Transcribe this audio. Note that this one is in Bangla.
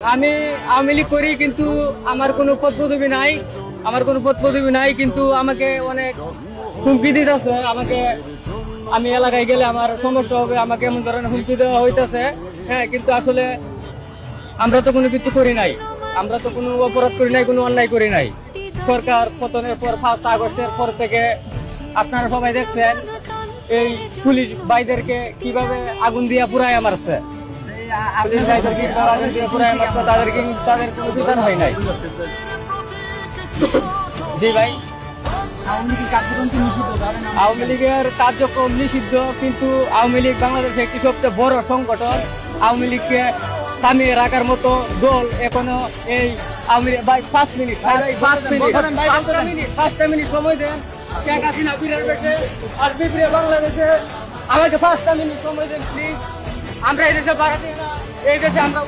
আমি আওয়ামী লীগ করি, কিন্তু আমার কোনো পদ পদবি নাই, কিন্তু আমাকে অনেক হুমকি দিতেছে। আমি এলাকায় গেলে আমার সমস্যা হবে, আমাকে এমন ধরনের হুমকি দেওয়া হইতেছে। হ্যাঁ, কিন্তু আসলে আমরা তো কোনো কিছু করি নাই, আমরা তো কোনো অপরাধ করি নাই, কোনো অন্যায় করি নাই। সরকার পতনের পর 5 আগস্টের পর থেকে আপনারা সবাই দেখছেন এই পুলিশ ভাইদেরকে কিভাবে আগুন দিয়া পুরায় মারছে। তাদের কোনো বিচার হয় নাই। জি ভাই, আওয়ামী লীগের কার্যক্রম নিষিদ্ধ, কিন্তু আওয়ামী লীগ বাংলাদেশের একটি সবচেয়ে বড় সংগঠন। আওয়ামী লীগকে থামিয়ে রাখার মতো দল এখনো এই আওয়ামী লীগ। ভাই 5 মিনিট সময় দেন। শেখ হাসিনা ফিরে বেশে আর বিপ্রিয় বাংলাদেশে আমাকে 5টা মিনিট সময় দেন প্লিজ। আমরা এই দেশে বাড়াতে না, এই দেশে আমরা